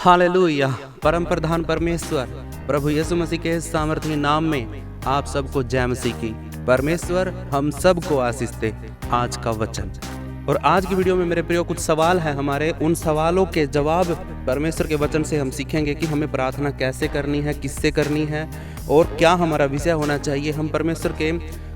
Hallelujah. परम प्रधान परमेश्वर प्रभु यीशु मसीह के सामर्थी नाम में आप सबको जय मसीह की। परमेश्वर हम सबको आशीष दे। आज का वचन और आज की वीडियो में मेरे प्रियो कुछ सवाल हैं हमारे, उन सवालों के जवाब परमेश्वर के वचन से हम सीखेंगे कि हमें प्रार्थना कैसे करनी है, किससे करनी है और क्या हमारा विषय होना चाहिए। हम परमेश्वर के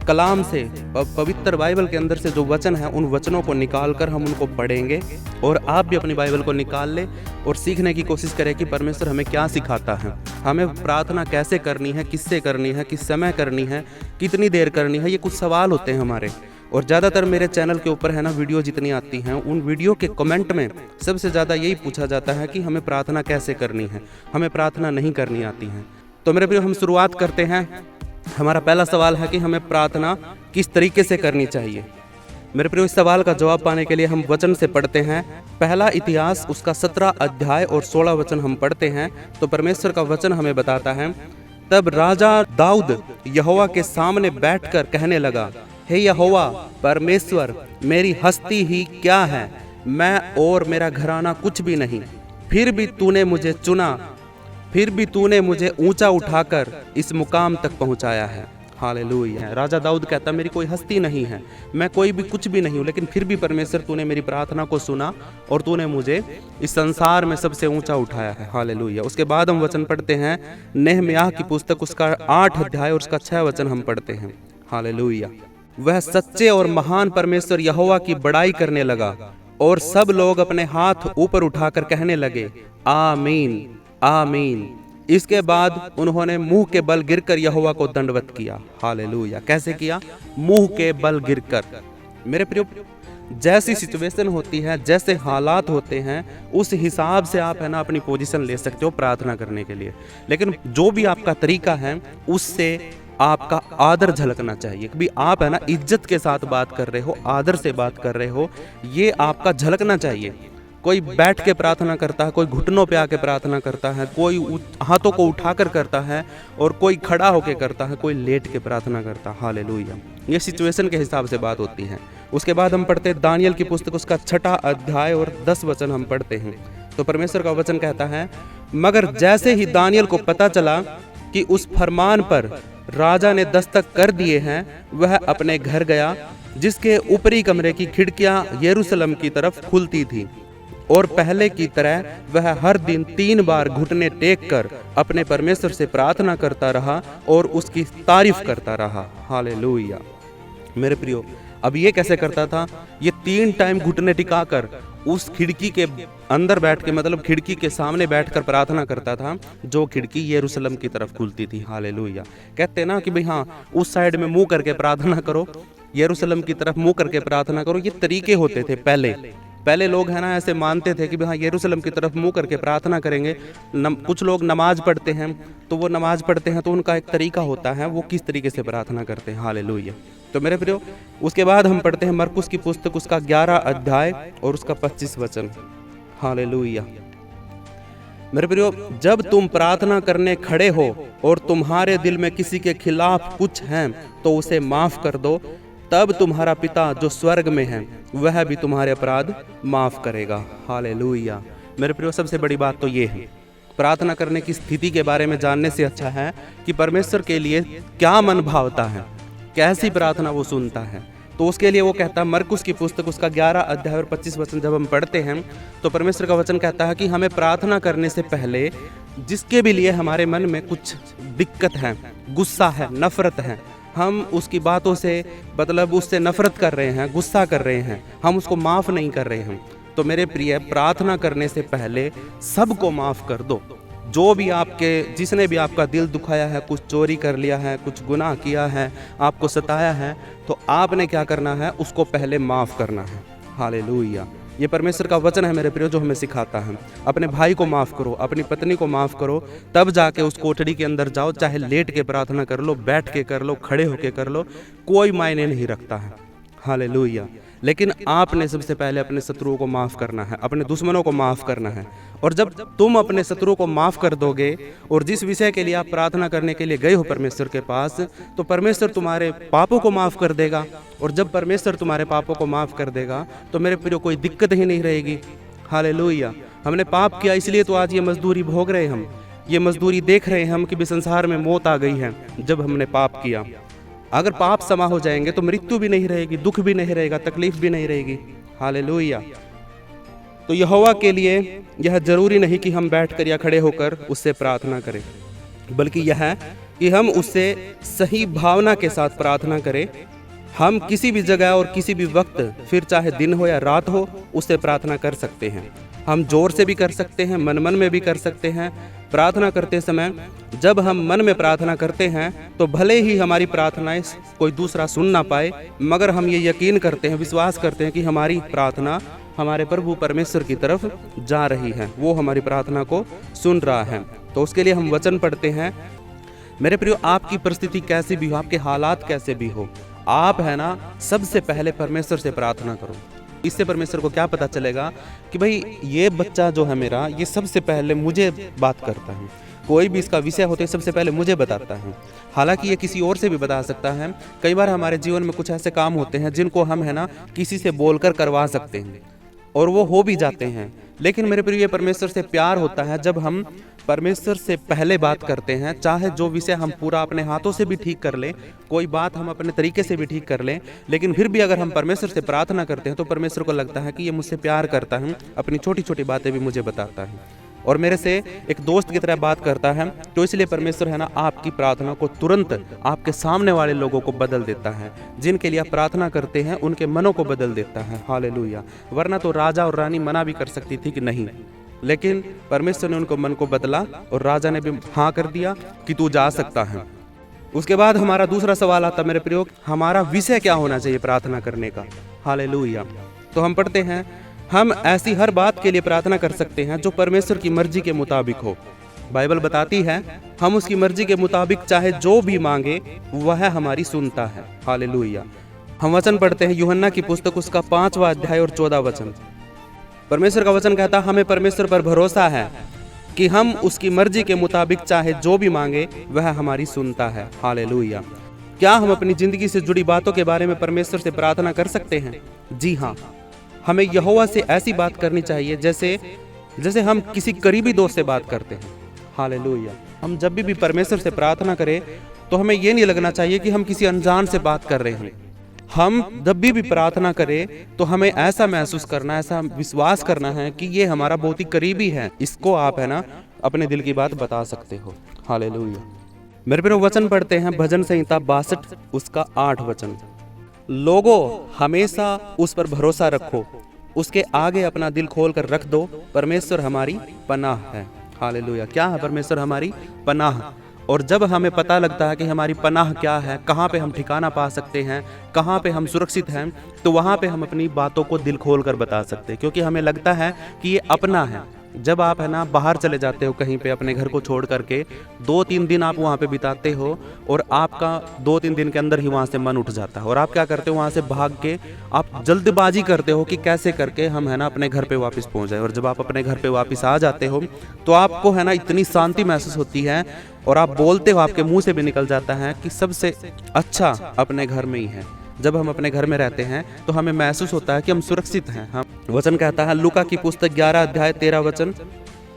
कलाम से, पवित्र बाइबल के अंदर से जो वचन है उन वचनों को निकाल कर हम उनको पढ़ेंगे और आप भी अपनी बाइबल को निकाल ले और सीखने की कोशिश करें कि परमेश्वर हमें क्या सिखाता है, हमें प्रार्थना कैसे करनी है, किससे करनी है, किस समय करनी है, कितनी देर करनी है। ये कुछ सवाल होते हैं हमारे और ज़्यादातर मेरे चैनल के ऊपर है ना, वीडियो जितनी आती हैं उन वीडियो के कमेंट में सबसे ज़्यादा यही पूछा जाता है कि हमें प्रार्थना कैसे करनी है, हमें प्रार्थना नहीं करनी आती है। तो मेरे प्रियो हम शुरुआत करते हैं। हमारा पहला सवाल है कि हमें प्रार्थना किस तरीके से करनी चाहिए। मेरे प्रियो इस सवाल का जवाब पाने के लिए हम वचन से पढ़ते हैं। पहला इतिहास उसका 17 अध्याय और 16 वचन हम पढ़ते हैं तो परमेश्वर का वचन हमें बताता है, तब राजा दाऊद यहोवा के सामने बैठकर कहने लगा, हे यहोवा परमेश्वर, मेरी हस्ती ही क्या है, मैं और मेरा घराना कुछ भी नहीं, फिर भी तूने मुझे चुना, फिर भी तूने मुझे ऊंचा उठाकर इस मुकाम तक पहुंचाया है। हालेलुया। राजा दाऊद कहता, मेरी कोई हस्ती नहीं है, मैं कोई भी कुछ भी नहीं हूँ, लेकिन फिर भी परमेश्वर तूने मेरी प्रार्थना को सुना और तूने मुझे इस संसार में सबसे ऊंचा उठाया है। हालेलुया। उसके बाद हम वचन पढ़ते हैं, नेहम्याह की पुस्तक उसका 8 अध्याय और उसका 6 वचन हम पढ़ते हैं। हालेलुया। वह सच्चे और महान परमेश्वर यहोवा की बड़ाई करने लगा और सब लोग अपने हाथ ऊपर उठाकर कहने लगे, आमीन आमीन। इसके बाद उन्होंने मुंह के बल गिरकर यहोवा को दंडवत किया। हालेलुया। कैसे किया? मुंह के बल गिरकर। मेरे प्रियो, जैसी सिचुएशन होती है, जैसे हालात होते हैं, उस हिसाब से आप है ना अपनी पोजीशन ले सकते हो प्रार्थना करने के लिए, लेकिन जो भी आपका तरीका है उससे आपका आदर झलकना चाहिए। कभी आप है ना इज्जत के साथ बात कर रहे हो, आदर से बात कर रहे हो, ये आपका झलकना चाहिए। कोई बैठ के प्रार्थना करता है, कोई घुटनों पे आके प्रार्थना करता है, कोई हाथों को उठाकर करता है और कोई खड़ा होके करता है, कोई लेट के प्रार्थना करता है। हालेलुया। ये सिचुएशन के हिसाब से बात होती है। उसके बाद हम पढ़ते हैं दानियल की पुस्तक उसका 6 अध्याय और 10 वचन हम पढ़ते हैं तो परमेश्वर का वचन कहता है, मगर जैसे ही दानियल को पता चला कि उस फरमान पर राजा ने दस्तक कर दिए हैं, वह अपने घर गया, जिसके ऊपरी कमरे की खिड़कियां यरूशलेम की तरफ खुलती थी, और पहले की तरह वह हर दिन 3 बार घुटने टेक कर अपने परमेश्वर से प्रार्थना करता रहा और उसकी तारीफ करता रहा। हालेलुया। मेरे प्रियो, अब ये कैसे करता था? ये 3 टाइम घुटने टिकाकर उस खिड़की के अंदर बैठ के, मतलब खिड़की के सामने बैठकर प्रार्थना करता था, जो खिड़की यरूशलेम की तरफ खुलती थी। हालेलुया। कहते हैं ना कि भाई हाँ, उस साइड में मुंह करके प्रार्थना करो, यरूशलेम की तरफ मुंह करके प्रार्थना करो। ये तरीके होते थे पहले लोग है ना ऐसे मानते थे कि हाँ यरूशलेम की तरफ मुंह करके प्रार्थना करेंगे। कुछ लोग नमाज पढ़ते हैं तो वो नमाज पढ़ते हैं तो उनका एक तरीका होता है, वो किस तरीके से प्रार्थना करते हैं। हालेलुया। तो मेरे प्रियो, उसके बाद हम पढ़ते हैं मरकुस की पुस्तक उसका 11 अध्याय और उसका 25 वचन। हालेलुया। मेरे प्रियो, जब तुम प्रार्थना करने खड़े हो और तुम्हारे दिल में किसी के खिलाफ कुछ है तो उसे माफ कर दो, तब तुम्हारा पिता जो स्वर्ग में है वह भी तुम्हारे अपराध माफ करेगा। हालेलुया। मेरे प्रियो, सबसे बड़ी बात तो ये है, प्रार्थना करने की स्थिति के बारे में जानने से अच्छा है कि परमेश्वर के लिए क्या मन भावता है, कैसी प्रार्थना वो सुनता है। तो उसके लिए वो कहता है, मरकुस की पुस्तक उसका 11 अध्याय और 25 वचन जब हम पढ़ते हैं तो परमेश्वर का वचन कहता है कि हमें प्रार्थना करने से पहले जिसके भी लिए हमारे मन में कुछ दिक्कत है, गुस्सा है, नफरत है, हम उसकी बातों से मतलब उससे नफरत कर रहे हैं, गुस्सा कर रहे हैं, हम उसको माफ़ नहीं कर रहे हैं, तो मेरे प्रिय, प्रार्थना करने से पहले सबको माफ़ कर दो। जो भी जिसने भी आपका दिल दुखाया है, कुछ चोरी कर लिया है, कुछ गुनाह किया है, आपको सताया है, तो आपने क्या करना है? उसको पहले माफ़ करना है। हालेलुया। ये परमेश्वर का वचन है मेरे प्रियो, जो हमें सिखाता है। अपने भाई को माफ़ करो, अपनी पत्नी को माफ़ करो, तब जाके उस कोठरी के अंदर जाओ। चाहे लेट के प्रार्थना कर लो, बैठ के कर लो, खड़े होके कर लो, कोई मायने नहीं रखता है। हालेलुया। लेकिन आपने सबसे पहले अपने शत्रुओं को माफ़ करना है, अपने दुश्मनों को माफ़ करना है। और जब तुम अपने शत्रुओं को माफ़ कर दोगे और जिस विषय के लिए आप प्रार्थना करने के लिए गए हो परमेश्वर के पास, तो परमेश्वर तुम्हारे पापों को माफ़ कर देगा। और जब परमेश्वर तुम्हारे पापों को माफ़ कर देगा तो मेरे प्रियो कोई दिक्कत ही नहीं रहेगी। हालेलुया। हमने पाप किया इसलिए तो आज ये मजदूरी भोग रहे हम, ये मजदूरी देख रहे हैं हम कि भी संसार में मौत आ गई है जब हमने पाप किया। अगर पाप समा हो जाएंगे तो मृत्यु भी नहीं रहेगी, दुख भी नहीं रहेगा, तकलीफ भी नहीं रहेगी। हालेलुया। तो यहोवा के लिए यह जरूरी नहीं कि हम बैठकर या खड़े होकर उससे प्रार्थना करें, बल्कि यह है कि हम उससे सही भावना के साथ प्रार्थना करें। हम किसी भी जगह और किसी भी वक्त, फिर चाहे दिन हो या रात हो, उससे प्रार्थना कर सकते हैं। हम जोर से भी कर सकते हैं, मन मन में भी कर सकते हैं। प्रार्थना करते समय जब हम मन में प्रार्थना करते हैं तो भले ही हमारी प्रार्थनाएं कोई दूसरा सुन ना पाए, मगर हम ये यकीन करते हैं, विश्वास करते हैं कि हमारी प्रार्थना हमारे प्रभु परमेश्वर की तरफ जा रही है, वो हमारी प्रार्थना को सुन रहा है। तो उसके लिए हम वचन पढ़ते हैं। मेरे प्रियो, आपकी परिस्थिति कैसी भी हो, आपके हालात कैसे भी हो, आप है ना सबसे पहले परमेश्वर से प्रार्थना करो। इससे परमेश्वर को क्या पता चलेगा कि भाई ये बच्चा जो है मेरा, ये सबसे पहले मुझे बात करता है, कोई भी इसका विषय होते सबसे पहले मुझे बताता है। हालांकि ये किसी और से भी बता सकता है। कई बार हमारे जीवन में कुछ ऐसे काम होते हैं जिनको हम है ना किसी से बोलकर करवा सकते हैं और वो हो भी जाते हैं। लेकिन मेरे प्रिय, परमेश्वर से प्यार होता है जब हम परमेश्वर से पहले बात करते हैं। चाहे जो विषय हम पूरा अपने हाथों से भी ठीक कर लें, कोई बात हम अपने तरीके से भी ठीक कर लें, लेकिन फिर भी अगर हम परमेश्वर से प्रार्थना करते हैं तो परमेश्वर को लगता है कि ये मुझसे प्यार करता है, अपनी छोटी छोटी बातें भी मुझे बताता है और मेरे से एक दोस्त की तरह बात करता है। तो इसलिए परमेश्वर है ना आपकी प्रार्थना को तुरंत आपके सामने वाले लोगों को बदल देता है। जिनके लिए आप प्रार्थना करते हैं उनके मनों को बदल देता है। हालेलुया। वरना तो राजा और रानी मना भी कर सकती थी कि नहीं, लेकिन परमेश्वर ने उनको मन को बदला और राजा ने भी हाँ कर दिया कि तू जा सकता है। उसके बाद हमारा दूसरा सवाल आता मेरे प्रियो, हमारा विषय क्या होना चाहिए प्रार्थना करने का। हालेलुया। तो हम पढ़ते हैं, हम ऐसी हर बात के लिए प्रार्थना कर सकते हैं जो परमेश्वर की मर्जी के मुताबिक हो। बाइबल बताती है हम उसकी मर्जी के मुताबिक चाहे जो भी मांगे वह हमारी सुनता है। हालेलुया। हम वचन पढ़ते हैं यूहन्ना की पुस्तक उसका 5वां अध्याय और 14 वचन। परमेश्वर का वचन कहता है हमें परमेश्वर पर भरोसा है कि हम उसकी मर्जी के मुताबिक चाहे जो भी मांगे वह हमारी सुनता है। हालेलुया। क्या हम अपनी जिंदगी से जुड़ी बातों के बारे में परमेश्वर से प्रार्थना कर सकते हैं? जी हाँ। हमें यहोवा से ऐसी बात करनी चाहिए जैसे हम किसी करीबी दोस्त से बात करते हैं। हालेलुया। हम जब भी परमेश्वर से प्रार्थना करें तो हमें ये नहीं लगना चाहिए कि हम किसी अनजान से बात कर रहे हैं। हम जब भी प्रार्थना करें तो हमें ऐसा महसूस करना, ऐसा विश्वास करना है कि ये हमारा बहुत ही करीबी है। इसको आप है ना अपने दिल की बात बता सकते हो। हालेलुया। मेरे प्रिय, वचन पढ़ते हैं भजन संहिता 62 उसका 8 वचन। लोगों, हमेशा उस पर भरोसा रखो, उसके आगे अपना दिल खोल कर रख दो, परमेश्वर हमारी पनाह है। हालेलुया। क्या है परमेश्वर हमारी पनाह? और जब हमें पता लगता है कि हमारी पनाह क्या है, कहाँ पे हम ठिकाना पा सकते हैं, कहाँ पे हम सुरक्षित हैं, तो वहाँ पे हम अपनी बातों को दिल खोल कर बता सकते हैं, क्योंकि हमें लगता है कि ये अपना है। जब आप है ना बाहर चले जाते हो कहीं पे अपने घर को छोड़ करके, 2-3 दिन आप वहाँ पे बिताते हो और आपका 2-3 दिन के अंदर ही वहाँ से मन उठ जाता है और आप क्या करते हो, वहाँ से भाग के आप जल्दबाजी करते हो कि कैसे करके हम है ना अपने घर पे वापस पहुँच जाए। और जब आप अपने घर पे वापस आ जाते हो तो आपको है ना इतनी शांति महसूस होती है और आप बोलते हो, आपके मुँह से भी निकल जाता है कि सबसे अच्छा अपने घर में ही है। जब हम अपने घर में रहते हैं तो हमें महसूस होता है कि हम सुरक्षित हैं। हम वचन कहता है लूका की पुस्तक 11 अध्याय 13 वचन,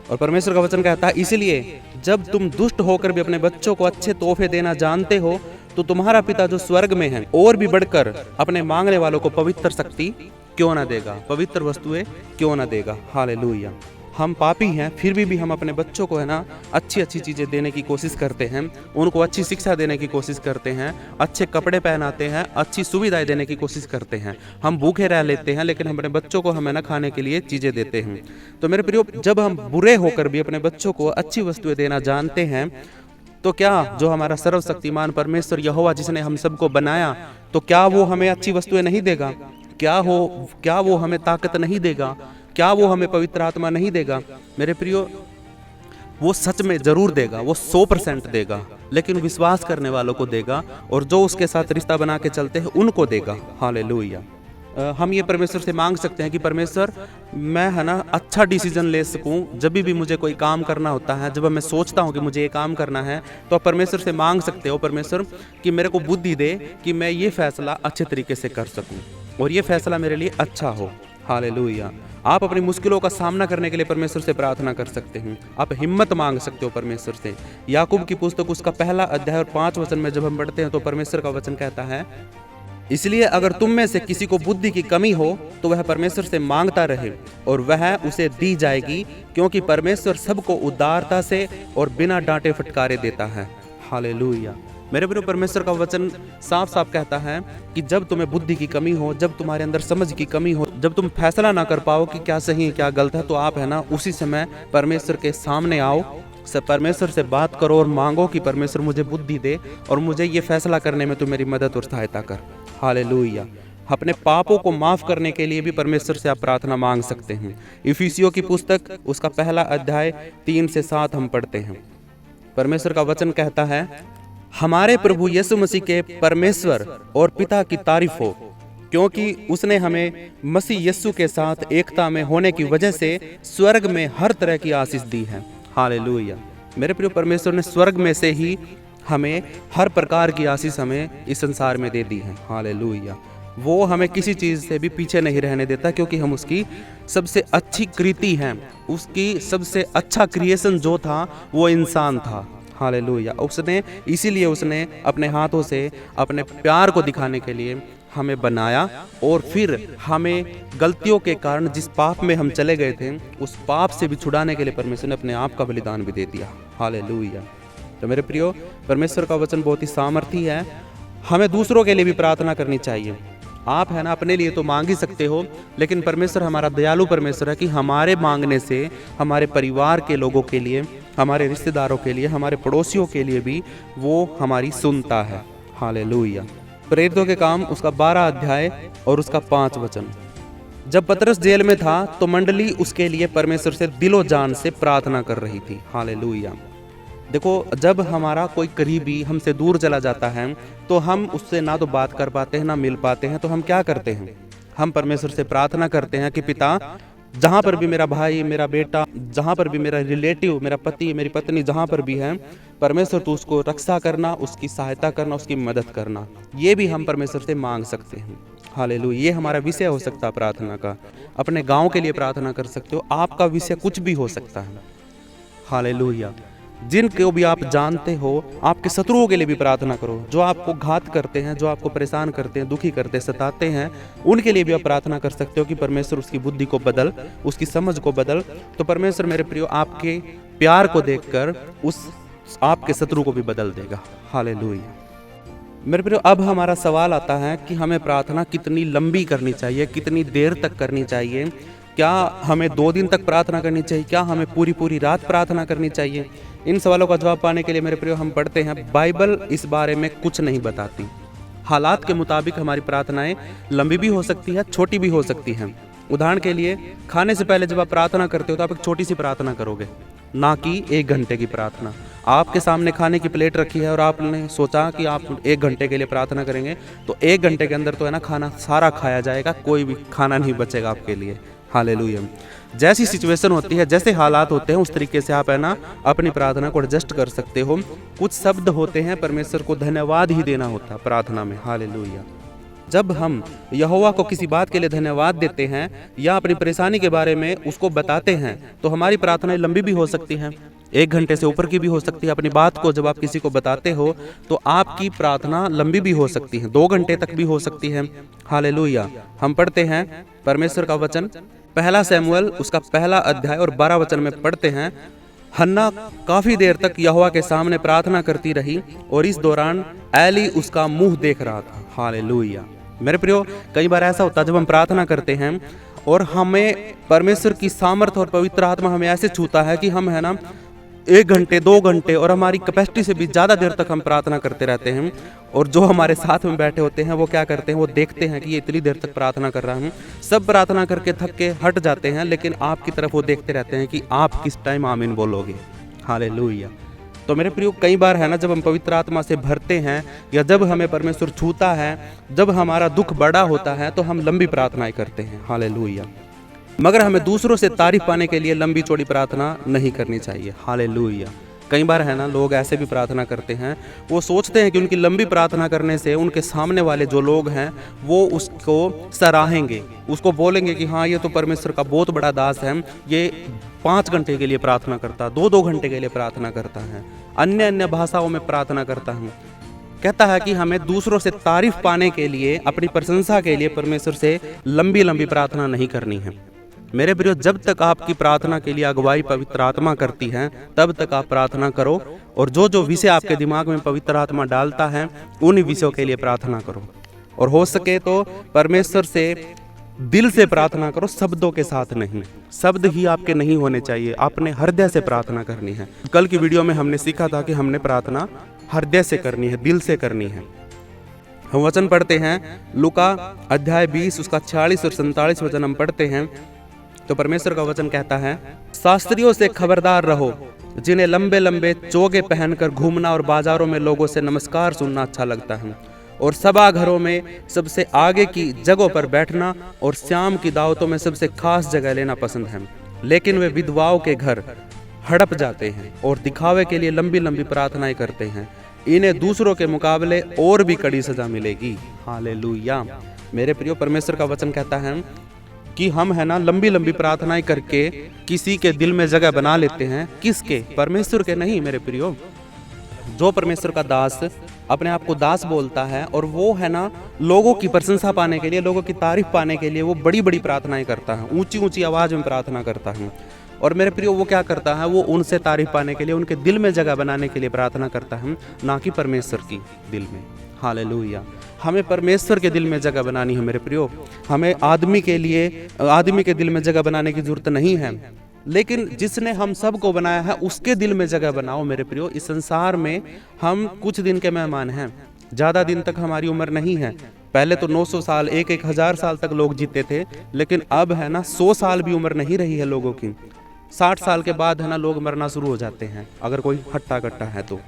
और परमेश्वर का वचन कहता है इसलिए जब तुम दुष्ट होकर भी अपने बच्चों को अच्छे तोहफे देना जानते हो तो तुम्हारा पिता जो स्वर्ग में है और भी बढ़कर अपने मांगने वालों को पवित्र शक्ति क्यों ना देगा, पवित्र वस्तुएं क्यों ना देगा। हालेलुया। हम पापी हैं फिर भी हम अपने बच्चों को है ना अच्छी अच्छी चीज़ें देने की कोशिश करते हैं, उनको अच्छी शिक्षा देने की कोशिश करते हैं, अच्छे कपड़े पहनाते हैं, अच्छी सुविधाएं देने की कोशिश करते हैं। हम भूखे रह लेते हैं लेकिन हम अपने बच्चों को हमें ना खाने के लिए चीज़ें देते हैं। तो मेरे प्रियो, जब हम बुरे होकर भी अपने बच्चों को अच्छी वस्तुएं देना जानते हैं तो क्या जो हमारा सर्वशक्तिमान परमेश्वर यहोवा जिसने हम सबको बनाया, तो क्या वो हमें अच्छी वस्तुएं नहीं देगा? क्या वो हमें ताकत नहीं देगा? क्या वो हमें पवित्र आत्मा नहीं देगा? मेरे प्रियो, वो सच में जरूर देगा, वो 100% देगा, लेकिन विश्वास करने वालों को देगा और जो उसके साथ रिश्ता बना के चलते हैं उनको देगा। हालेलुया। हम ये परमेश्वर से मांग सकते हैं कि परमेश्वर मैं है ना अच्छा डिसीजन ले सकूं। जब भी मुझे कोई काम करना होता है, जब मैं सोचता हूं कि मुझे ये काम करना है, तो आप परमेश्वर से मांग सकते हो परमेश्वर कि मेरे को बुद्धि दे कि मैं ये फैसला अच्छे तरीके से कर सकूं और ये फैसला मेरे लिए अच्छा हो। हालेलुया। आप अपनी मुश्किलों का सामना करने के लिए परमेश्वर से प्रार्थना कर सकते हैं। आप हिम्मत मांग सकते हो परमेश्वर से। याकूब की पुस्तक उसका 1 अध्याय और 5 वचन में जब हम पढ़ते हैं तो परमेश्वर का वचन कहता है, इसलिए अगर तुम में से किसी को बुद्धि की कमी हो तो वह परमेश्वर से मांगता रहे और वह उसे दी जाएगी, क्योंकि परमेश्वर सबको उदारता से और बिना डांटे फटकारे देता है। हालेलुया। मेरे प्रिय, परमेश्वर का वचन साफ साफ कहता है कि जब तुम्हें बुद्धि की कमी हो, जब तुम्हारे अंदर समझ की कमी हो, जब तुम फैसला ना कर पाओ कि क्या सही है क्या गलत है, तो आप है ना उसी समय परमेश्वर के सामने आओ, परमेश्वर से बात करो और मांगो कि परमेश्वर मुझे बुद्धि दे और मुझे ये फैसला करने में तू मेरी मदद और सहायता कर। हालेलुया। अपने पापों को माफ करने के लिए भी परमेश्वर से आप प्रार्थना मांग सकते हैं। इफिसियों की पुस्तक उसका 1 अध्याय 3 से 7 हम पढ़ते हैं। परमेश्वर का वचन कहता है, हमारे प्रभु यीशु मसीह के परमेश्वर और पिता की तारीफ हो, क्योंकि उसने हमें मसीह यीशु के साथ एकता में होने की वजह से स्वर्ग में हर तरह की आशीष दी है। हालेलुया। मेरे प्रिय, परमेश्वर ने स्वर्ग में से ही हमें हर प्रकार की आशीष हमें इस संसार में दे दी है। हालेलुया। वो हमें किसी चीज़ से भी पीछे नहीं रहने देता, क्योंकि हम उसकी सबसे अच्छी कृति हैं। उसकी सबसे अच्छा क्रिएशन जो था वो इंसान था। हालेलुया। इसीलिए उसने अपने हाथों से अपने प्यार को दिखाने के लिए हमें बनाया और फिर हमें गलतियों के कारण जिस पाप में हम चले गए थे उस पाप से भी छुड़ाने के लिए परमेश्वर ने अपने आप का बलिदान भी दे दिया। हालेलुया। तो मेरे प्रियो, परमेश्वर का वचन बहुत ही सामर्थी है। हमें दूसरों के लिए भी प्रार्थना करनी चाहिए। आप है ना अपने लिए तो मांग ही सकते हो, लेकिन परमेश्वर हमारा दयालु परमेश्वर है कि हमारे मांगने से हमारे परिवार के लोगों के लिए, हमारे रिश्तेदारों के लिए, हमारे पड़ोसियों के लिए भी वो हमारी सुनता है। हालेलुया। प्रेरितों के काम उसका 12 अध्याय और उसका 5 वचन। जब पतरस जेल में था तो मंडली उसके लिए परमेश्वर से दिलो जान से प्रार्थना कर रही थी। हालेलुया। देखो, जब हमारा कोई करीबी हमसे दूर चला जाता है तो हम उससे ना तो बात कर पाते हैं ना मिल पाते हैं, तो हम क्या करते हैं, हम परमेश्वर से प्रार्थना करते हैं कि पिता, जहाँ पर भी मेरा भाई, मेरा बेटा, जहाँ पर भी मेरा रिलेटिव, मेरा पति, मेरी पत्नी, जहाँ पर भी है, परमेश्वर तू उसको रक्षा करना, उसकी सहायता करना, उसकी मदद करना। ये भी हम परमेश्वर से मांग सकते हैं। हालेलुया। ये हमारा विषय हो सकता है प्रार्थना का। अपने गांव के लिए प्रार्थना कर सकते हो। आपका विषय कुछ भी हो सकता है। हालेलुया। जिनको भी आप जानते हो, आपके शत्रुओं के लिए भी प्रार्थना करो। जो आपको घात करते हैं, जो आपको परेशान करते हैं, दुखी करते, सताते हैं, उनके लिए भी आप प्रार्थना कर सकते हो कि परमेश्वर उसकी बुद्धि को बदल, उसकी समझ को बदल। तो परमेश्वर मेरे प्रियो आपके प्यार को देखकर उस आपके शत्रु को भी बदल देगा। हालेलुया। मेरे प्रियो, अब हमारा सवाल आता है कि हमें प्रार्थना कितनी लंबी करनी चाहिए, कितनी देर तक करनी चाहिए। क्या हमें 2 दिन तक प्रार्थना करनी चाहिए? क्या हमें पूरी रात प्रार्थना करनी चाहिए? इन सवालों का जवाब पाने के लिए मेरे प्रियो हम पढ़ते हैं, बाइबल इस बारे में कुछ नहीं बताती। हालात के मुताबिक हमारी प्रार्थनाएं लंबी भी हो सकती है, छोटी भी हो सकती हैं। उदाहरण के लिए, खाने से पहले जब आप प्रार्थना करते हो तो आप एक छोटी सी प्रार्थना करोगे, ना कि 1 घंटे की प्रार्थना। आपके सामने खाने की प्लेट रखी है और आपने सोचा कि आप 1 घंटे के लिए प्रार्थना करेंगे, तो 1 घंटे के अंदर तो है ना खाना सारा खाया जाएगा, कोई भी खाना नहीं बचेगा आपके लिए। हालेलुया। जैसी सिचुएशन होती है, जैसे हालात होते हैं, उस तरीके से आप है ना अपनी प्रार्थना को एडजस्ट कर सकते हो। कुछ शब्द होते हैं, परमेश्वर को धन्यवाद ही देना होता है प्रार्थना में। हालेलुया। जब हम यहोवा को किसी बात के लिए धन्यवाद देते हैं या अपनी परेशानी के बारे में उसको बताते हैं, तो हमारी प्रार्थनाएं लंबी भी हो सकती हैं, 1 घंटे से ऊपर की भी हो सकती है। अपनी बात को जब आप किसी को बताते हो तो आपकी प्रार्थना लंबी भी हो सकती है, 2 घंटे तक भी हो सकती है। हालेलुया। हम पढ़ते हैं परमेश्वर का वचन, 1 शमूएल उसका 1 अध्याय और 12 वचन में पढ़ते हैं, हन्ना काफी देर तक यहोवा के सामने प्रार्थना करती रही और इस दौरान एली उसका मुंह देख रहा था। हालेलुया। मेरे प्रियो, कई बार ऐसा होता है जब हम प्रार्थना करते हैं और हमें परमेश्वर की सामर्थ्य और पवित्र आत्मा हमें ऐसे छूता है कि हम है ना 1 घंटे 2 घंटे और हमारी कैपेसिटी से भी ज़्यादा देर तक हम प्रार्थना करते रहते हैं। और जो हमारे साथ में बैठे होते हैं वो क्या करते हैं, वो देखते हैं कि ये इतनी देर तक प्रार्थना कर रहा हूँ। सब प्रार्थना करके थक के हट जाते हैं, लेकिन आपकी तरफ वो देखते रहते हैं कि आप किस टाइम आमीन बोलोगे। हालेलुया। तो मेरे प्रियो, कई बार है ना जब हम पवित्र आत्मा से भरते हैं या जब हमें परमेश्वर छूता है, जब हमारा दुख बड़ा होता है, तो हम लंबी प्रार्थनाएं करते हैं। हालेलुया। मगर हमें दूसरों से तारीफ पाने के लिए लंबी चौड़ी प्रार्थना नहीं करनी चाहिए। हालेलुया। कई बार है ना, लोग ऐसे भी प्रार्थना करते हैं, वो सोचते हैं कि उनकी लंबी प्रार्थना करने से उनके सामने वाले जो लोग हैं वो उसको सराहेंगे, उसको बोलेंगे कि हाँ, ये तो परमेश्वर का बहुत बड़ा दास है, ये 5 घंटे के लिए प्रार्थना करता है, 2-2 घंटे के लिए प्रार्थना करता है, अन्य अन्य भाषाओं में प्रार्थना करता है। कहता है कि हमें दूसरों से तारीफ पाने के लिए, अपनी प्रशंसा के लिए परमेश्वर से लंबी लंबी प्रार्थना नहीं करनी है। मेरे प्रियो, जब तक आपकी प्रार्थना के लिए अगुवाई पवित्र आत्मा करती है तब तक आप प्रार्थना करो, और जो जो विषय आपके दिमाग में पवित्र आत्मा डालता है उन्हीं विषयों के लिए प्रार्थना करो। और हो सके तो परमेश्वर से दिल से प्रार्थना करो, शब्दों के साथ नहीं। शब्द ही आपके नहीं होने चाहिए, आपने हृदय से प्रार्थना करनी है। कल की वीडियो में हमने सीखा था कि हमने प्रार्थना हृदय से करनी है, दिल से करनी है। हम वचन पढ़ते हैं लूका अध्याय 20 उसका 46 और 47 वचन हम पढ़ते हैं। तो परमेश्वर का वचन कहता है, शास्त्रियों से खबरदार रहो, जिन्हें लंबे लंबे चोगे पहनकर घूमना और बाजारों में लोगों से नमस्कार सुनना अच्छा लगता है, और सभा घरों में सबसे आगे की जगहों पर बैठना और शाम की दावतों में सबसे खास जगह लेना पसंद है। लेकिन वे विधवाओं के घर हड़प जाते हैं और दिखावे के लिए लंबी लंबी प्रार्थनाएं करते हैं। इन्हें दूसरों के मुकाबले और भी कड़ी सजा मिलेगी। हालेलुया। मेरे प्रियो, परमेश्वर का वचन कहता है कि हम है ना, लंबी लंबी प्रार्थनाएं करके किसी के दिल में जगह बना लेते हैं। किसके? परमेश्वर के नहीं मेरे प्रियो। जो परमेश्वर का दास अपने आप को दास बोलता है और वो है ना, लोगों की प्रशंसा पाने के लिए, लोगों की तारीफ पाने के लिए वो बड़ी बड़ी प्रार्थनाएं करता है, ऊंची ऊंची आवाज में प्रार्थना करता है। और मेरे प्रियो, वो क्या करता है? वो उनसे तारीफ पाने के लिए, उनके दिल में जगह बनाने के लिए प्रार्थना करता है, ना कि परमेश्वर की दिल में। हालेलुया। हमें परमेश्वर के दिल में जगह बनानी है मेरे प्रियो। हमें आदमी के दिल में जगह बनाने की जरूरत नहीं है, लेकिन जिसने हम सबको बनाया है उसके दिल में जगह बनाओ मेरे प्रियो। इस संसार में हम कुछ दिन के मेहमान हैं, ज़्यादा दिन तक हमारी उम्र नहीं है। पहले तो 900 साल, 1,000 साल तक लोग जीते थे, लेकिन अब है ना 100 साल भी उम्र नहीं रही है लोगों की। 60 साल के बाद है ना लोग मरना शुरू हो जाते हैं, अगर कोई हट्टा कट्टा है तो।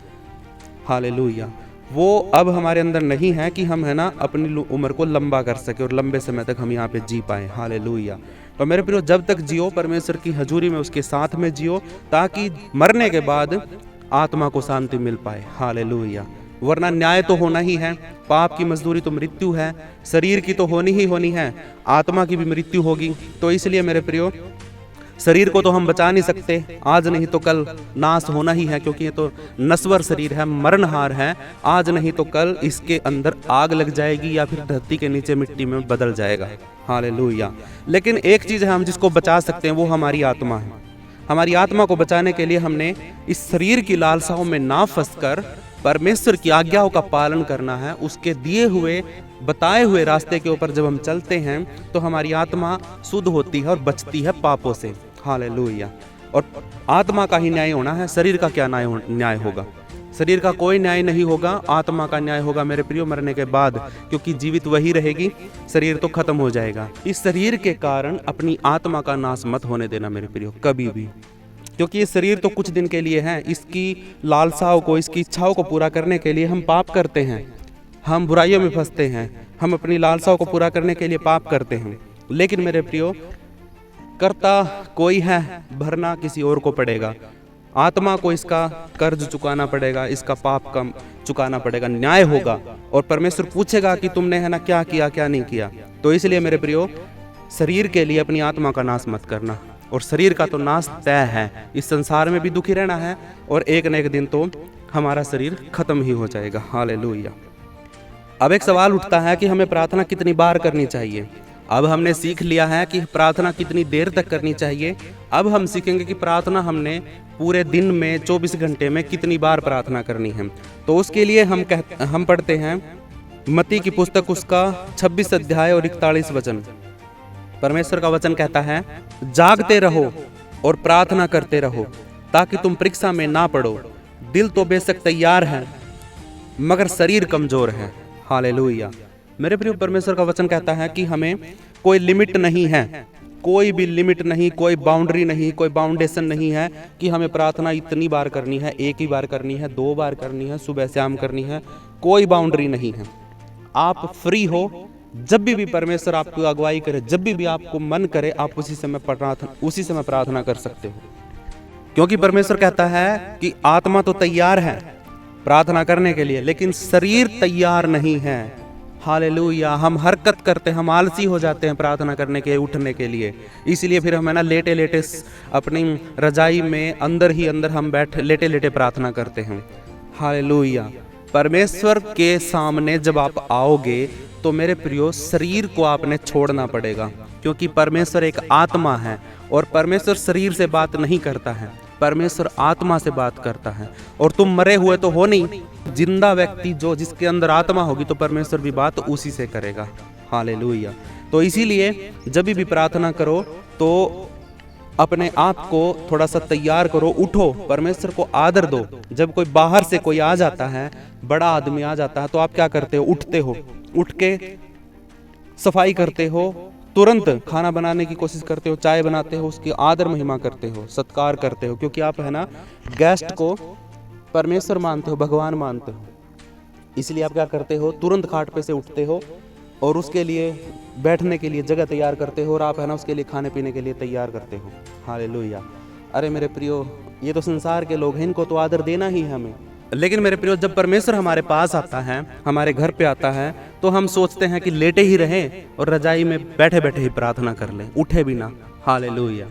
हालेलुया। वो अब हमारे अंदर नहीं है कि हम है ना अपनी उम्र को लंबा कर सके और लंबे समय तक हम यहाँ पे जी पाए। हालेलुया। तो मेरे प्रियो, जब तक जियो परमेश्वर की हजूरी में, उसके साथ में जियो, ताकि मरने के बाद आत्मा को शांति मिल पाए। हालेलुया। वरना न्याय तो होना ही है, पाप की मजदूरी तो मृत्यु है, शरीर की तो होनी ही होनी है, आत्मा की भी मृत्यु होगी। तो इसलिए मेरे प्रियो, शरीर को तो हम बचा नहीं सकते, आज नहीं तो कल नाश होना ही है, क्योंकि ये तो नश्वर शरीर है, मरणहार है। आज नहीं तो कल इसके अंदर आग लग जाएगी या फिर धरती के नीचे मिट्टी में बदल जाएगा। हालेलुया। लेकिन एक चीज़ है, हम जिसको बचा सकते हैं, वो हमारी आत्मा है। हमारी आत्मा को बचाने के लिए हमने इस शरीर की लालसाओं में ना फंसकर परमेश्वर की आज्ञाओं का पालन करना है। उसके दिए हुए बताए हुए रास्ते के ऊपर जब हम चलते हैं तो हमारी आत्मा शुद्ध होती है और बचती है पापों से। हालेलुया। और आत्मा का ही न्याय होना है, शरीर का क्या न्याय होगा? शरीर का कोई न्याय नहीं होगा, आत्मा का न्याय होगा मेरे प्रियो मरने के बाद, क्योंकि जीवित वही रहेगी, शरीर तो खत्म हो जाएगा। इस शरीर के कारण अपनी आत्मा का नाश मत होने देना मेरे प्रियो, कभी भी, क्योंकि ये शरीर तो कुछ दिन के लिए है। इसकी लालसाओं को, इसकी इच्छाओं को पूरा करने के लिए हम पाप करते हैं, हम बुराइयों में फंसते हैं, हम अपनी लालसाओं को पूरा करने के लिए पाप करते हैं। लेकिन मेरे प्रियो, करता कोई है, भरना किसी और को पड़ेगा। आत्मा को इसका कर्ज चुकाना पड़ेगा, इसका पाप का चुकाना पड़ेगा, न्याय होगा और परमेश्वर पूछेगा कि तुमने है ना क्या किया क्या नहीं किया। तो इसलिए मेरे प्रियो, शरीर के लिए अपनी आत्मा का नाश मत करना। और शरीर का तो नाश तय है, इस संसार में भी दुखी रहना है और एक न एक दिन तो हमारा शरीर खत्म ही हो जाएगा। हालेलुया। अब एक सवाल उठता है कि हमें प्रार्थना कितनी बार करनी चाहिए। अब हमने सीख लिया है कि प्रार्थना कितनी देर तक करनी चाहिए। अब हम सीखेंगे कि प्रार्थना हमने पूरे दिन में 24 घंटे में कितनी बार प्रार्थना करनी है। तो उसके लिए हम पढ़ते हैं मत्ती की पुस्तक उसका 26 अध्याय और 41 वचन। परमेश्वर का वचन कहता है, जागते रहो और प्रार्थना करते रहो ताकि तुम परीक्षा में ना पड़ो। दिल तो बेशक तैयार है मगर शरीर कमजोर है। हालेलुया। मेरे प्रिय, परमेश्वर का वचन कहता है कि हमें कोई लिमिट नहीं है, कोई भी लिमिट नहीं, कोई बाउंड्री नहीं, कोई बाउंडेशन नहीं है कि हमें प्रार्थना इतनी बार करनी है, एक ही बार करनी है, 2 बार करनी है, सुबह शाम करनी है। कोई बाउंड्री नहीं है। आप फ्री हो, जब भी परमेश्वर आपको अगुवाई करे, जब भी आपको मन करे, आप उसी समय प्रार्थना कर सकते हो। क्योंकि परमेश्वर कहता है कि आत्मा तो तैयार है प्रार्थना करने के लिए, लेकिन शरीर तैयार नहीं है। हालेलुया। हम हरकत करते हैं, हम आलसी हो जाते हैं प्रार्थना करने के उठने के लिए, इसलिए फिर हम है ना लेटे लेटे अपनी रजाई में अंदर ही अंदर हम लेटे लेटे प्रार्थना करते हैं। हालेलुया। परमेश्वर के सामने जब आप आओगे तो मेरे प्रियो शरीर को आपने छोड़ना पड़ेगा, क्योंकि परमेश्वर एक आत्मा है और परमेश्वर शरीर से बात नहीं करता है, परमेश्वर आत्मा से बात करता है। और तुम मरे हुए तो हो नहीं, जिंदा व्यक्ति जो जिसके अंदर आत्मा होगी तो परमेश्वर भी बात उसी से करेगा। हालेलुया। तो इसीलिए जब भी प्रार्थना करो तो अपने आप को थोड़ा सा तैयार करो, उठो, परमेश्वर को आदर दो। जब कोई बाहर से कोई आ जाता है, बड़ा आदमी आ जाता है, तो आप क्या करते हो? उठते हो, उठ के सफाई करते हो, तुरंत खाना बनाने की कोशिश करते हो, चाय बनाते हो, उसकी आदर महिमा करते हो, सत्कार करते हो, क्योंकि आप है ना गेस्ट को परमेश्वर मानते हो, भगवान मानते हो। इसलिए आप क्या करते हो? तुरंत खाट पे से उठते हो और उसके लिए बैठने के लिए जगह तैयार करते हो और आप है ना उसके लिए खाने पीने के लिए तैयार करते हो। हालेलुया। अरे मेरे प्रियो, ये तो संसार के लोग हैं, इनको तो आदर देना ही है हमें। लेकिन मेरे प्रियो, जब परमेश्वर हमारे पास आता है, हमारे घर पे आता है, तो हम सोचते हैं कि लेटे ही रहें और रजाई में बैठे बैठे ही प्रार्थना कर लें, उठे भी ना। हालेलुया।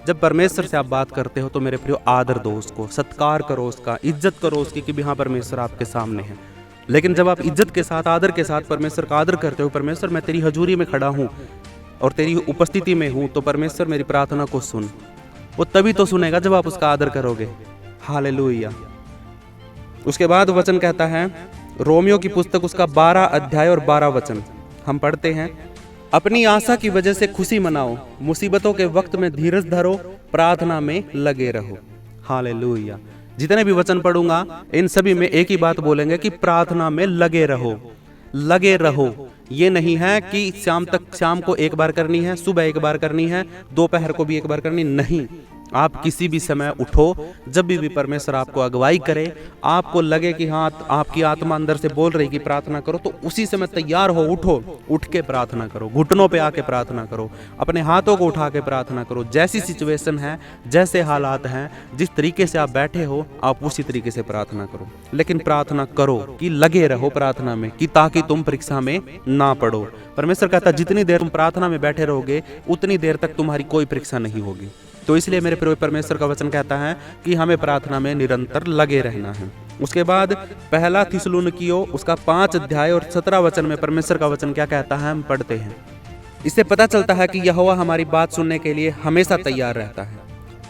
जब परमेश्वर से आप बात करते हो तो मेरे प्रियो आदर दो उसको, सत्कार करो उसका, इज्जत करो उसकी कि हाँ परमेश्वर आपके सामने है। लेकिन जब आप इज्जत के साथ, आदर के साथ परमेश्वर का आदर करते हो, परमेश्वर मैं तेरी हजूरी में खड़ा हूँ और तेरी उपस्थिति में हूँ, तो परमेश्वर मेरी प्रार्थना को सुन। वो तभी तो सुनेगा जब आप उसका आदर करोगे। हालेलुया। उसके बाद वचन कहता है, रोमियो की पुस्तक उसका 12 अध्याय और 12 वचन हम पढ़ते हैं। अपनी आशा की वजह से खुशी मनाओ, मुसीबतों के वक्त में धीरज धरो, प्रार्थना में लगे रहो। हालेलुया। जितने भी वचन पढ़ूंगा इन सभी में एक ही बात बोलेंगे कि प्रार्थना में लगे रहो, लगे रहो। ये नहीं है कि शाम को एक बार करनी है, सुबह एक बार करनी है, दोपहर को भी एक बार करनी, नहीं। आप किसी भी समय उठो, जब भी परमेश्वर आपको अगुवाई करे, आपको लगे कि हाँ आपकी आत्मा अंदर से बोल रही कि प्रार्थना करो, तो उसी समय तैयार हो, उठो, उठ के प्रार्थना करो, घुटनों पे आके प्रार्थना करो, अपने हाथों को उठा के प्रार्थना करो। जैसी सिचुएशन है, जैसे हालात हैं, जिस तरीके से आप बैठे हो, आप उसी तरीके से प्रार्थना करो। लेकिन प्रार्थना करो कि लगे रहो प्रार्थना में, कि ताकि तुम परीक्षा में ना पड़ो। परमेश्वर कहता है जितनी देर तुम प्रार्थना में बैठे रहोगे उतनी देर तक तुम्हारी कोई परीक्षा नहीं होगी। तो इसलिए मेरे प्रिय, परमेश्वर का वचन कहता है कि हमें प्रार्थना में निरंतर लगे रहना है। उसके बाद पहला थिस्सलुनीकियों उसका 5 अध्याय और 17 वचन में परमेश्वर का वचन क्या कहता है, हम पढ़ते हैं। इससे पता चलता है कि यहोवा हमारी बात सुनने के लिए हमेशा तैयार रहता है।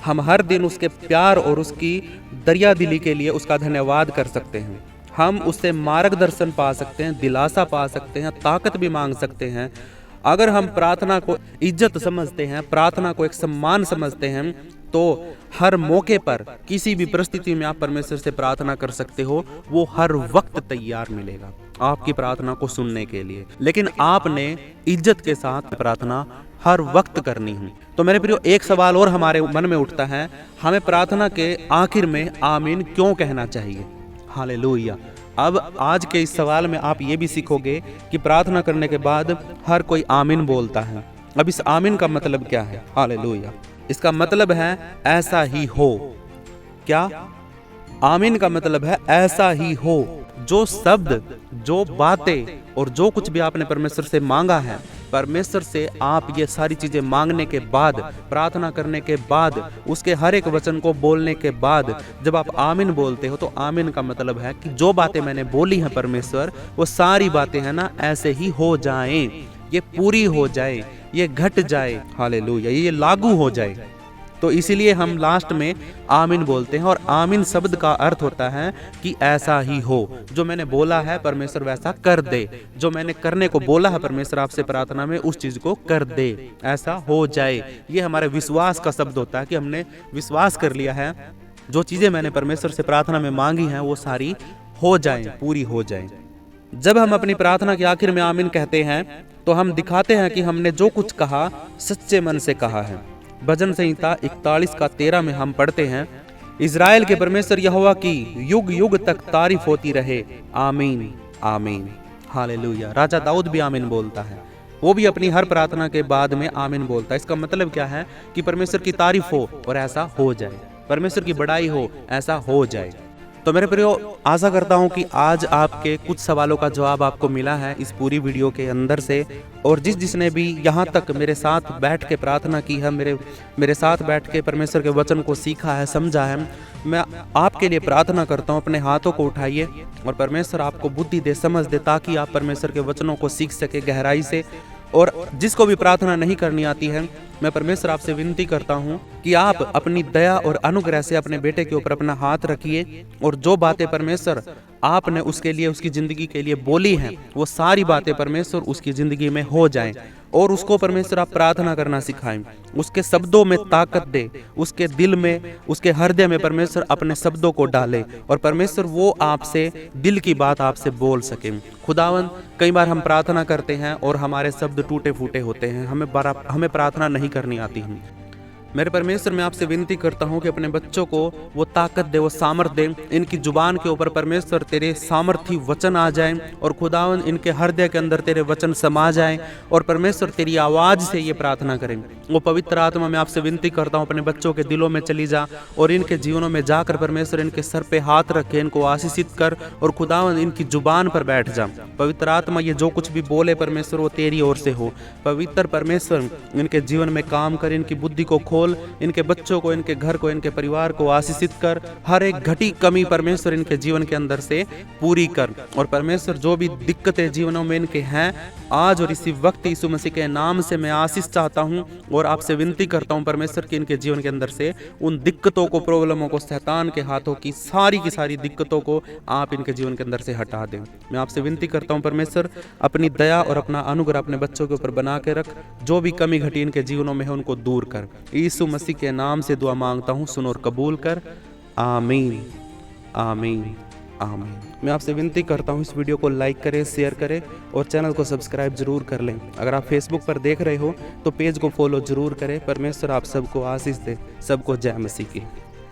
हम हर दिन उसके प्यार और उसकी दरिया दिली के लिए उसका धन्यवाद कर सकते हैं। हम उससे मार्गदर्शन पा सकते हैं, दिलासा पा सकते हैं, ताकत भी मांग सकते हैं। अगर हम प्रार्थना को इज्जत समझते हैं, प्रार्थना को एक सम्मान समझते हैं, तो हर मौके पर, किसी भी परिस्थिति में आप परमेश्वर से प्रार्थना कर सकते हो। वो हर वक्त तैयार मिलेगा आपकी प्रार्थना को सुनने के लिए। लेकिन आपने इज्जत के साथ प्रार्थना हर वक्त करनी है। तो मेरे प्रियो, एक सवाल और हमारे मन में उठता है, हमें प्रार्थना के आखिर में आमीन क्यों कहना चाहिए? हालेलुया। अब आज के इस सवाल में आप ये भी सीखोगे कि प्रार्थना करने के बाद हर कोई आमीन बोलता है। अब इस आमीन का मतलब क्या है? हालेलुया। इसका मतलब है ऐसा ही हो। क्या? आमीन का मतलब है ऐसा ही हो। जो शब्द, जो बातें और जो कुछ भी आपने परमेश्वर से मांगा है, परमेश्वर से आप ये सारी चीजें मांगने के बाद, प्रार्थना करने के बाद, उसके हर एक वचन को बोलने के बाद जब आप आमीन बोलते हो, तो आमीन का मतलब है कि जो बातें मैंने बोली हैं परमेश्वर, वो सारी बातें है ना ऐसे ही हो जाएं, ये पूरी हो जाए, ये घट जाए। हालेलुया। ये लागू हो जाए। तो इसीलिए हम लास्ट में आमीन बोलते हैं। और आमीन शब्द का अर्थ होता है कि ऐसा ही हो। जो मैंने बोला है परमेश्वर वैसा कर दे। जो मैंने करने को बोला है परमेश्वर आपसे प्रार्थना में, उस चीज को कर दे, ऐसा हो जाए। ये हमारे विश्वास का शब्द होता है कि हमने विश्वास कर लिया है, जो चीजें मैंने परमेश्वर से प्रार्थना में मांगी हैं वो सारी हो जाए, पूरी हो जाए। जब हम अपनी प्रार्थना के आखिर में आमीन कहते हैं तो हम दिखाते हैं कि हमने जो कुछ कहा सच्चे मन से कहा है। भजन संहिता 41 का 13 में हम पढ़ते हैं, इज़राइल के परमेश्वर यहोवा की युग युग तक तारीफ होती रहे, आमीन आमीन। हालेलुया। राजा दाऊद भी आमीन बोलता है, वो भी अपनी हर प्रार्थना के बाद में आमीन बोलता है। इसका मतलब क्या है कि परमेश्वर की तारीफ हो और ऐसा हो जाए। परमेश्वर की बड़ाई हो, ऐसा हो जाए। तो मेरे प्रियो, आशा करता हूं कि आज आपके कुछ सवालों का जवाब आपको मिला है इस पूरी वीडियो के अंदर से। और जिसने भी यहाँ तक मेरे साथ बैठ के प्रार्थना की है, मेरे साथ बैठ के परमेश्वर के वचन को सीखा है, समझा है, मैं आपके लिए प्रार्थना करता हूँ। अपने हाथों को उठाइए और परमेश्वर आपको बुद्धि दे, समझ दे, ताकि आप परमेश्वर के वचनों को सीख सके गहराई से। और जिसको भी प्रार्थना नहीं करनी आती है, मैं परमेश्वर आपसे विनती करता हूं कि आप अपनी दया और अनुग्रह से अपने बेटे के ऊपर अपना हाथ रखिए और जो बातें परमेश्वर आपने उसके लिए, उसकी ज़िंदगी के लिए बोली हैं, वो सारी बातें परमेश्वर उसकी ज़िंदगी में हो जाएं। और उसको परमेश्वर आप प्रार्थना करना सिखाएं, उसके शब्दों में ताकत दे, उसके दिल में, उसके हृदय में परमेश्वर अपने शब्दों को डाले और परमेश्वर वो आपसे दिल की बात आपसे बोल सके। खुदावन, कई बार हम प्रार्थना करते हैं और हमारे शब्द टूटे फूटे होते हैं, हमें प्रार्थना नहीं करनी आती है। मेरे परमेश्वर, मैं आपसे विनती करता हूं कि अपने बच्चों को वो ताकत दे, वो सामर्थ दे, इनकी जुबान के ऊपर परमेश्वर तेरे सामर्थी वचन आ जाएं और खुदावन इनके हृदय के अंदर तेरे वचन समा जाएं और परमेश्वर तेरी आवाज़ से ये प्रार्थना करें। वो पवित्र आत्मा, मैं आपसे विनती करता हूँ, अपने बच्चों के दिलों में चली जा और इनके जीवनों में जाकर परमेश्वर इनके सर पे हाथ रखे, इनको आशीषित कर और खुदावन इनकी जुबान पर बैठ जा। पवित्र आत्मा, ये जो कुछ भी बोले परमेश्वर वो तेरी ओर से हो। पवित्र परमेश्वर, इनके जीवन में काम कर, इनकी बुद्धि को खोल, इनके बच्चों को, इनके घर को, इनके परिवार को आशीषित कर। हर एक घटी कमी परमेश्वर इनके जीवन के अंदर से पूरी कर। और परमेश्वर, जो भी दिक्कतें जीवनों में इनके हैं, आज और इसी वक्त यीशु मसीह के नाम से मैं आशीष चाहता हूं और आपसे विनती करता हूं परमेश्वर कि इनके जीवन के अंदर से उन दिक्कतों को, प्रॉब्लमों को, शैतान के हाथों की सारी दिक्कतों को आप इनके जीवन के अंदर से हटा दें। मैं आपसे विनती करता हूं परमेश्वर, अपनी दया और अपना अनुग्रह अपने बच्चों के ऊपर बना के रख। जो भी कमी घटी इनके जीवनों में है उनको दूर कर। यीशु मसीह के नाम से दुआ मांगता हूँ, सुन और कबूल कर। आमीन, आमीन, आमीन। मैं आपसे विनती करता हूँ, इस वीडियो को लाइक करें, शेयर करें और चैनल को सब्सक्राइब जरूर कर लें। अगर आप फेसबुक पर देख रहे हो तो पेज को फॉलो जरूर करें। परमेश्वर आप सबको आशीष दे। सबको जय मसीह की।